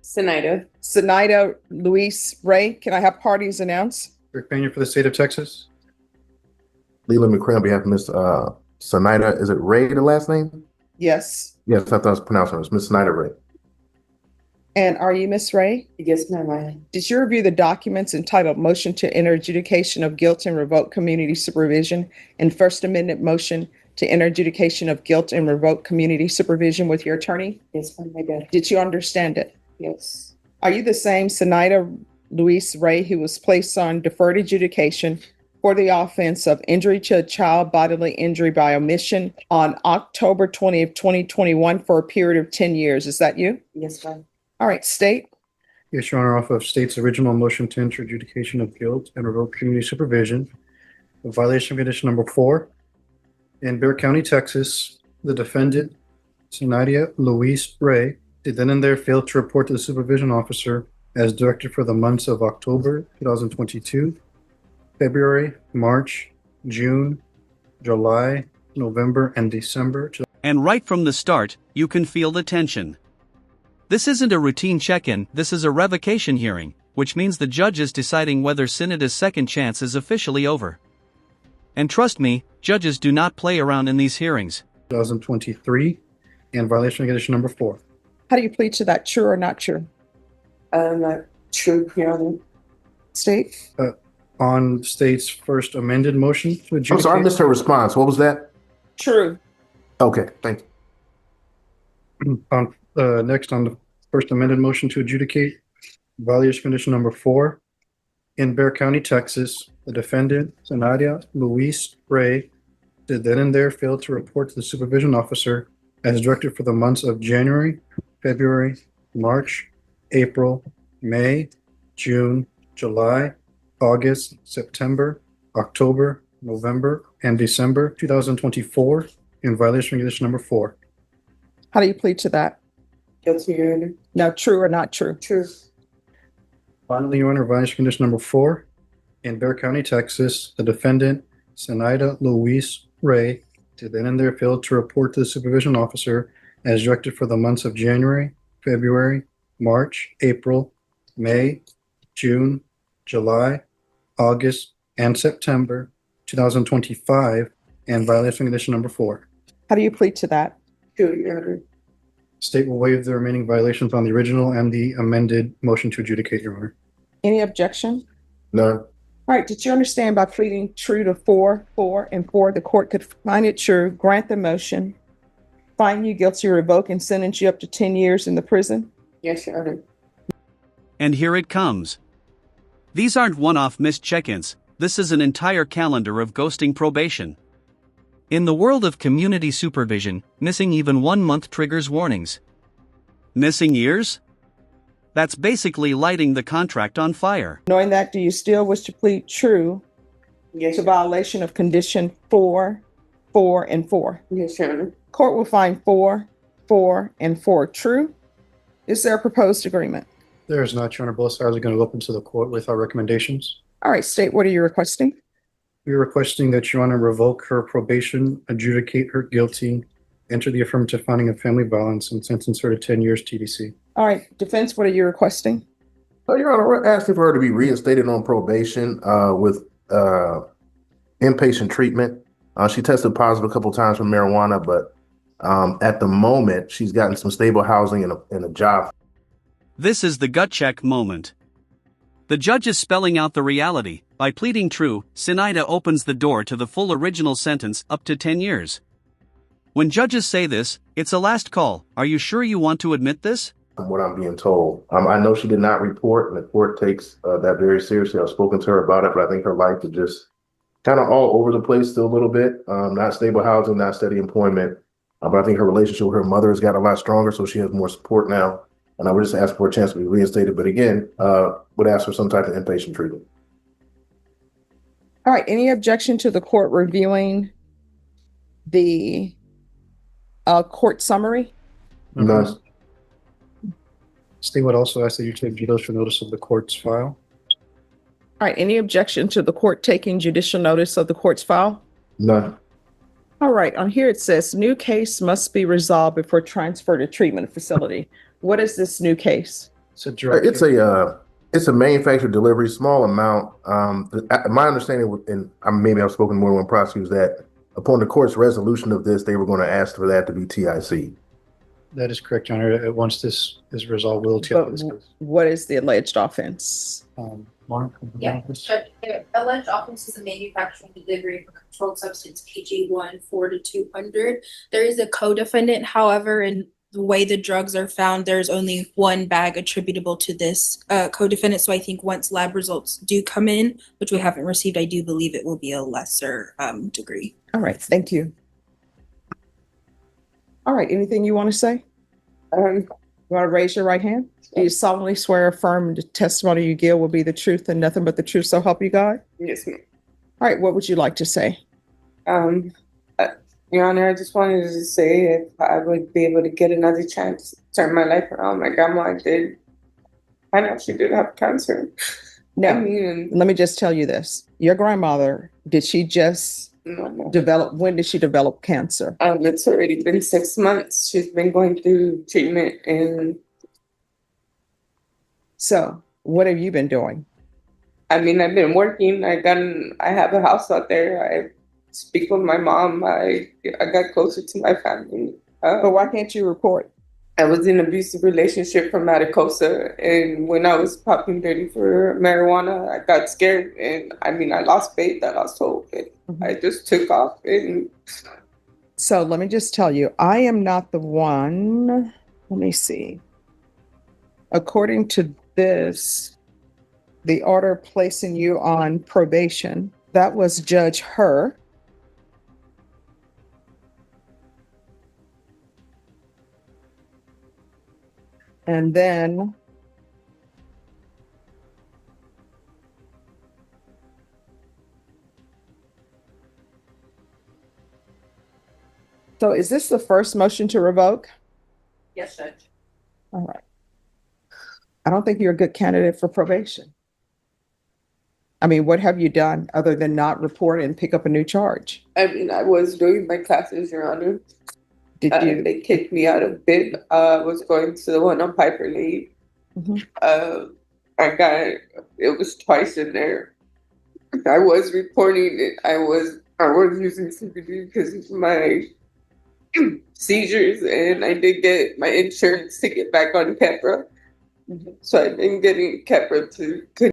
Sonida Louise Ray. Can I have parties announce? Rick Pena for the state of Texas. Leland McCray on behalf of Miss Sonida. Is it Ray, the last name? Yes. Yes, I thought I was pronouncing it. Miss Sonida Ray. And are you Miss Ray? Yes, ma'am. Did you review the documents entitled Motion to Enter Adjudication of Guilt and Revoke Community Supervision and First Amendment Motion to Enter Adjudication of Guilt and Revoke Community Supervision with your attorney? Yes, ma'am, I did. Did you understand it? Yes. Are you the same Sonida Louise Ray who was placed on deferred adjudication for the offense of injury to a child bodily injury by omission on October 20th, 2021 for a period of 10 years? Is that you? Yes, ma'am. All right, state. Yes, Your Honor, off of state's original motion to enter adjudication of guilt and revoke community supervision, a violation of condition number 4. In Bexar County, Texas, the defendant, Sonida Louise Ray, did then and there fail to report to the supervision officer as directed for the months of October 2022, February, March, June, July, November, and December. And right from the start, you can feel the tension. This isn't a routine check-in, this is a revocation hearing, which means the judge is deciding whether Sonida's second chance is officially over. And trust me, judges do not play around in these hearings. 2023, and violation of condition number 4. How do you plead to that? True or not true? Not true, Your Honor. State. On state's first amended motion to adjudicate. I'm sorry, I missed her response. What was that? True. Okay, thank you. Next, on the first amended motion to adjudicate, violation condition number 4. In Bexar County, Texas, the defendant, Sonida Louise Ray, did then and there fail to report to the supervision officer as directed for the months of January, February, March, April, May, June, July, August, September, October, November, and December 2024 in violation of condition number 4. How do you plead to that? Guilty, Your Honor. No, true or not true? True. Finally, Your Honor, violation of condition number 4. In Bexar County, Texas, the defendant, Sonida Louise Ray, did then and there fail to report to the supervision officer as directed for the months of January, February, March, April, May, June, July, August, and September 2025 and violation of condition number 4. How do you plead to that? True, Your Honor. State will waive the remaining violations on the original and the amended motion to adjudicate, Your Honor. Any objection? None. All right, did you understand by pleading true to 4, 4, and 4, the court could find it true, grant the motion, find you guilty, revoke, and sentence you up to 10 years in the prison? Yes, Your Honor. And here it comes. These aren't one-off missed check-ins, this is an entire calendar of ghosting probation. In the world of community supervision, missing even 1 month triggers warnings. Missing years? That's basically lighting the contract on fire. Knowing that, do you still wish to plead true Yes, to violation of condition 4, 4, and 4? yes, Your Honor. Court will find 4, 4, and 4 true. Is there a proposed agreement? There is not, Your Honor. Both sides are going to open to the court with our recommendations. All right, state, what are you requesting? We are requesting that Your Honor revoke her probation, adjudicate her guilty, enter the affirmative finding of family violence, and sentence her to 10 years TDC. All right, defense, what are you requesting? Your Honor, we're asking for her to be reinstated on probation with inpatient treatment. She tested positive a couple of times for marijuana, but at the moment, she's gotten some stable housing and a job. This is the gut check moment. The judge is spelling out the reality. By pleading true, Sonida opens the door to the full original sentence up to 10 years. When judges say this, it's a last call. Are you sure you want to admit this? From what I'm being told. I know she did not report, and the court takes that very seriously. I've spoken to her about it, but I think her life is just kind of all over the place still a little bit. Not stable housing, not steady employment. But I think her relationship with her mother has got a lot stronger, so she has more support now. And I would just ask for a chance to be reinstated, but again, would ask for some type of inpatient treatment. All right, any objection to the court reviewing the court summary? None. State would also ask that you take judicial notice of the court's file. All right, any objection to the court taking judicial notice of the court's file? None. All right, on here it says, new case must be resolved before transfer to treatment facility. What is this new case? It's a drug. It's a manufactured delivery, small amount. My understanding, and maybe I've spoken more to one prosecutor, that upon the court's resolution of this, they were going to ask for that to be TIC. That is correct, Your Honor. Once this is resolved, we'll But this goes. what is the alleged offense? Mark? Yeah, but the alleged offense is a manufacturing delivery of a controlled substance KG 1 4 to 200. There is a co-defendant, however, in the way the drugs are found, there's only one bag attributable to this co-defendant. So I think once lab results do come in, which we haven't received, I do believe it will be a lesser degree. All right, thank you. All right, anything you want to say? You want to raise your right hand? Do you solemnly swear or affirm the testimony you give will be the truth and nothing but the truth, so help you God? Yes, ma'am. All right, what would you like to say? Your Honor, I just wanted to say if I would be able to get another chance to turn my life around. My grandma did. I know she did have cancer. No, I mean, let me just tell you this. Your grandmother, did she just no. when did she develop cancer? It's already been 6 months. She's been going through treatment, and So what have you been doing? I mean, I've been working. I have a house out there. I speak with my mom. I got closer to my family. But why can't you report? I was in an abusive relationship from Maricosa, and when I was popping dirty for marijuana, I got scared, and I mean, I lost faith, I lost hope, and I just took off. And So let me just tell you, I am not the one. Let me see. According to this, the order placing you on probation, that was Judge Her. And then so is this the first motion to revoke? yes, Judge. All right. I don't think you're a good candidate for probation. I mean, what have you done other than not report and pick up a new charge? I mean, I was doing my classes, Your Honor. Did you? They kicked me out of bid. I was going to the one on Piper Lane. Mhm. It was twice in there. I was reporting it. I was using CBD because of my seizures, and I did get my insurance to get back on Keppra. So I've been getting Keppra to.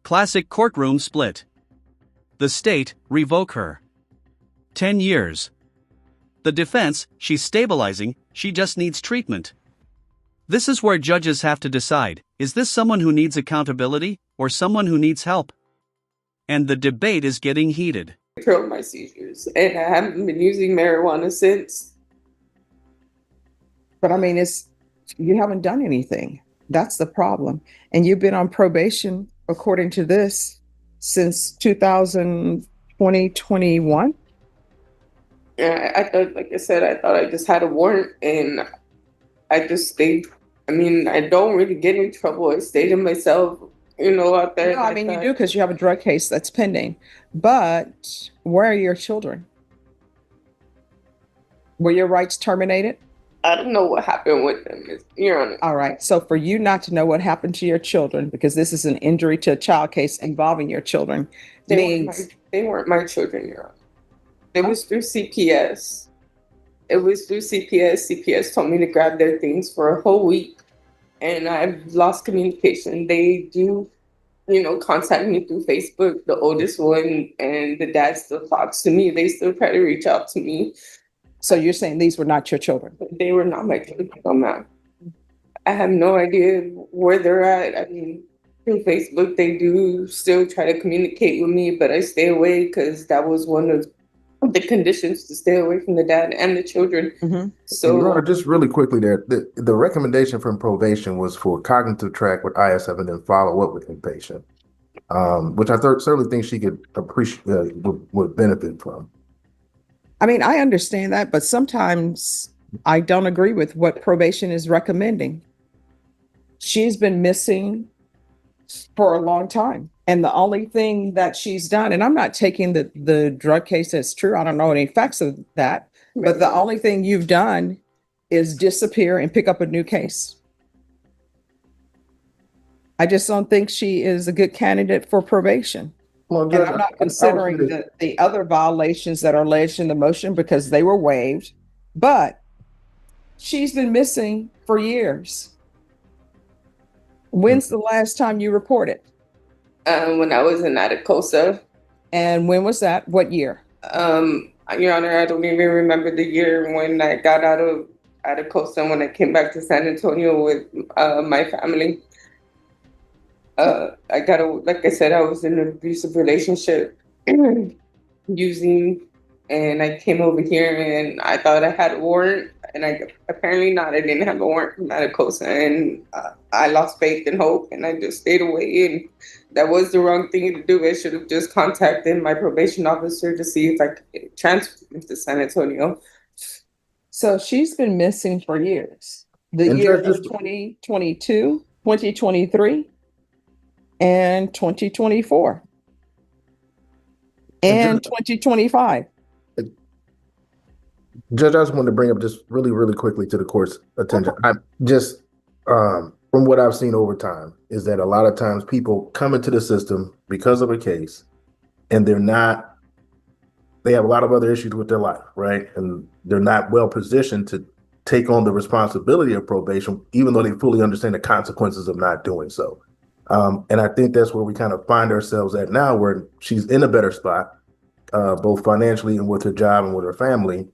Classic courtroom split. The state, revoke her. 10 years. The defense, she's stabilizing, she just needs treatment. This is where judges have to decide, is this someone who needs accountability, or someone who needs help? And the debate is getting heated. Control my seizures, and I haven't been using marijuana since. But I mean, you haven't done anything. That's the problem. And you've been on probation, according to this, since 2021. Yeah, I thought, like I said, I thought I just had a warrant, and I just stayed. I mean, I don't really get in trouble. I stayed in myself, out there. No, I mean, you do because you have a drug case that's pending. But where are your children? Were your rights terminated? I don't know what happened with them, Your Honor. All right. So for you not to know what happened to your children, because this is an injury to a child case involving your children, They weren't my children, Your Honor. It was through CPS. CPS told me to grab their things for a whole week, and I've lost communication. They do, contact me through Facebook, the oldest one, and the dad still talks to me. They still try to reach out to me. So you're saying these were not your children? They were not my children. I have no idea where they're at. I mean, through Facebook, they do still try to communicate with me, but I stay away because that was one of the conditions to stay away from the dad and the children. Mm-hmm. So, Your Honor, just really quickly there, the recommendation from probation was for cognitive track with ISF and then follow up with inpatient, which I certainly think she could appreciate, would benefit from. I mean, I understand that, but sometimes I don't agree with what probation is recommending. She's been missing for a long time. And the only thing that she's done, and I'm not taking the drug case as true. I don't know any facts of that, but the only thing you've done is disappear and pick up a new case. I just don't think she is a good candidate for probation. Well, And Judge, I'm I not would considering say this. the other violations that are alleged in the motion because they were waived, but she's been missing for years. When's the last time you reported? When I was in Atacosa, And when was that? What year? Your Honor, I don't even remember the year when I got out of Atacosa when I came back to San Antonio with my family. Like I said, I was in an abusive relationship using, and I came over here and I thought I had a warrant, and I apparently not. I didn't have a warrant from Atacosa, and I lost faith and hope, and I just stayed away. And that was the wrong thing to do. I should have just contacted my probation officer to see if I could transfer him to San Antonio. So she's been missing for years. The And year Judge, of just 2022, 2023, and 2024, and 2025. Judge, I just wanted to bring up just really, really quickly to the court's attention. I just, from what I've seen over time, is that a lot of times people come into the system because of a case, and they have a lot of other issues with their life, right? And they're not well positioned to take on the responsibility of probation, even though they fully understand the consequences of not doing so. And I think that's where we kind of find ourselves at now, where she's in a better spot, both financially and with her job and with her family.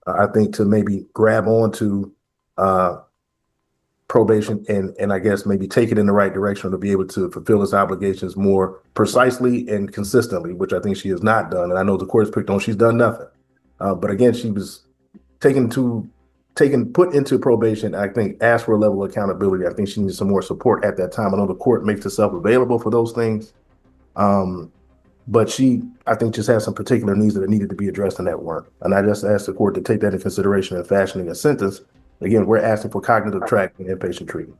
I think to maybe grab onto probation and I guess maybe take it in the right direction to be able to fulfill its obligations more precisely and consistently, which I think she has not done. And I know the court's picked on, she's done nothing. But again, she was put into probation, I think, asked for a level of accountability. I think she needs some more support at that time. I know the court makes itself available for those things. But she, I think, just has some particular needs that needed to be addressed in that work. And I just asked the court to take that into consideration in fashioning a sentence. Again, we're asking for cognitive track and inpatient treatment.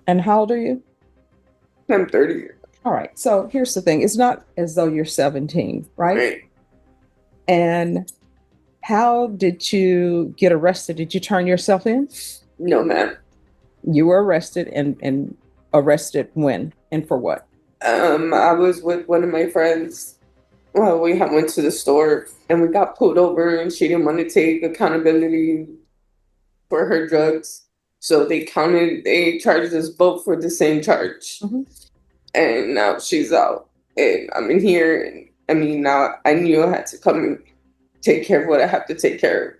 And how old are you? I'm 30. All right. So here's the thing. It's not as though you're 17, right? Right. And how did you get arrested? Did you turn yourself in? No, ma'am. You were arrested and arrested when and for what? I was with one of my friends. Well, we went to the store and we got pulled over, and she didn't want to take accountability for her drugs. So they charged us both for the same charge. Mm-hmm. And now she's out. And I'm in here. And I mean, now I knew I had to come and take care of what I have to take care of.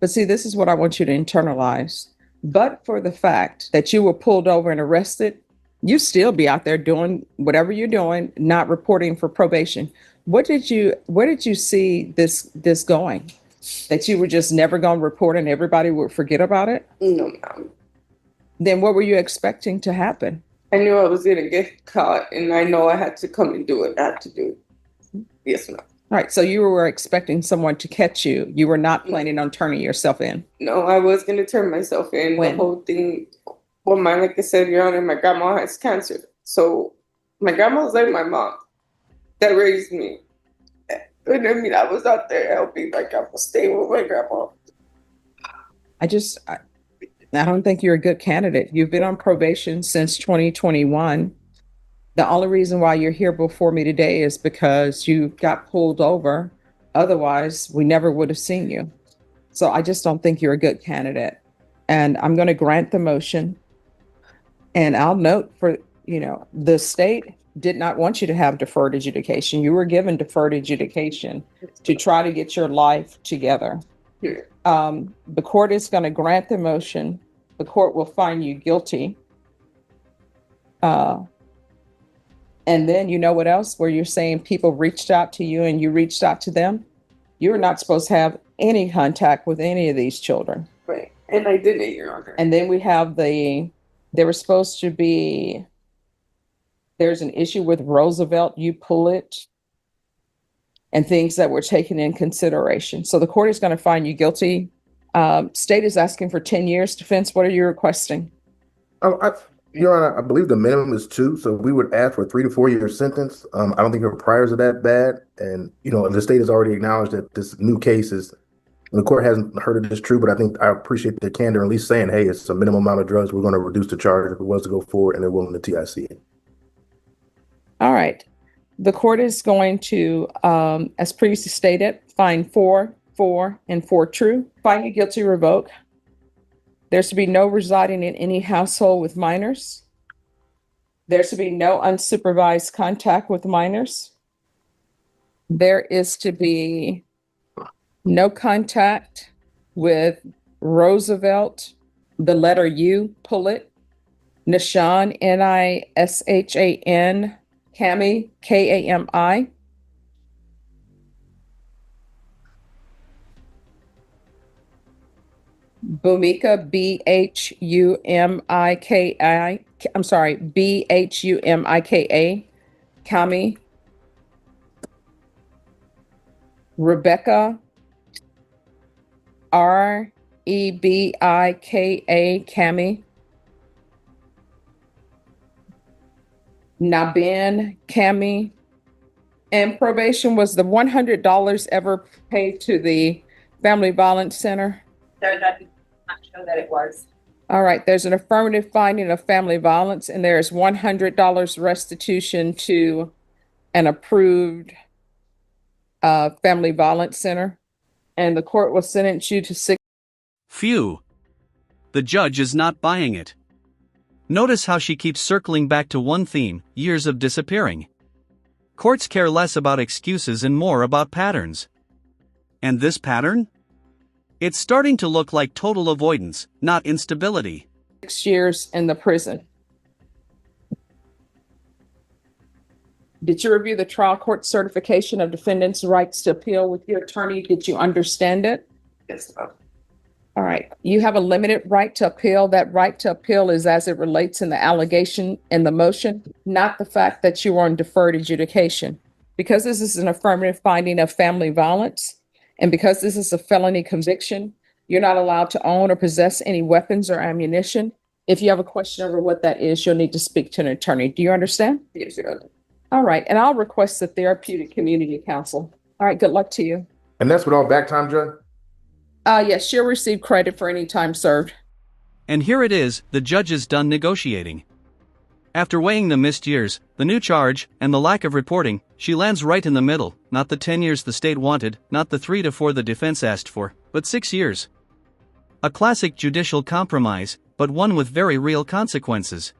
But see, this is what I want you to internalize. But for the fact that you were pulled over and arrested, you still be out there doing whatever you're doing, not reporting for probation. Where did you see this going? That you were just never going to report and everybody would forget about it? No, ma'am. Then what were you expecting to happen? I knew I was going to get caught, and I know I had to come and do it. I had to do it. Yes, ma'am. Right. So you were expecting someone to catch you. You were not planning on turning yourself in. No, I was going to turn myself in. When? The whole thing. Well, like I said, Your Honor, my grandma has cancer. So my grandma was like my mom that raised me. And I mean, I was out there helping my grandma stay with my grandma. I don't think you're a good candidate. You've been on probation since 2021. The only reason why you're here before me today is because you got pulled over. Otherwise, we never would have seen you. So I just don't think you're a good candidate. And I'm going to grant the motion. And I'll note the state did not want you to have deferred adjudication. You were given deferred adjudication to try to get your life together. Yeah. The court is going to grant the motion. The court will find you guilty. And then you know what else? Where you're saying people reached out to you and you reached out to them. You're not supposed to have any contact with any of these children. Right. And I didn't, Your Honor. And then we have there was supposed to be, there's an issue with Roosevelt, you pull it, and things that were taken in consideration. So the court is going to find you guilty. State is asking for 10 years defense. What are you requesting? Your Honor, I believe the minimum is 2, so we would ask for a 3 to 4 year sentence. I don't think her priors are that bad, and the state has already acknowledged that this new case is And the court hasn't heard it as true, but I think I appreciate the candor at least saying, hey, it's a minimum amount of drugs. We're going to reduce the charge if it was to go forward, and they're willing to TIC it. All right. The court is going to, as previously stated, find 4, 4, and 4 true. Find you guilty, revoke. There's to be no residing in any household with minors. There's to be no unsupervised contact with minors. There is to be no contact with Roosevelt, the letter U, pull it, Nishan, Nishan, Kami, Kami, Bhumika, Bhumika, Bhumika, Kami, Rebecca, Rebika, Kami, Nabin, Kami, and probation. Was the $100 ever paid to the Family Violence Center? That did not show that it was. All right, there's an affirmative finding of family violence, and there is $100 restitution to an approved Family Violence Center, and the court will sentence you to 6. Phew. The judge is not buying it. Notice how she keeps circling back to one theme: years of disappearing. Courts care less about excuses and more about patterns. And this pattern? It's starting to look like total avoidance, not instability. 6 years in the prison. Did you review the trial court certification of defendant's rights to appeal with your attorney? Did you understand it? Yes, ma'am. All right. You have a limited right to appeal. That right to appeal is as it relates in the allegation and the motion, not the fact that you are on deferred adjudication. Because this is an affirmative finding of family violence, and because this is a felony conviction, you're not allowed to own or possess any weapons or ammunition. If you have a question over what that is, you'll need to speak to an attorney. Do you understand? Yes, Your Honor. All right. And I'll request the therapeutic community counsel. All right. Good luck to you. And that's with all back time, Judge? Yes, she'll receive credit for any time served. And here it is, the judge is done negotiating. After weighing the missed years, the new charge, and the lack of reporting, she lands right in the middle, not the 10 years the state wanted, not the 3 to 4 the defense asked for, but 6 years. A classic judicial compromise, but one with very real consequences.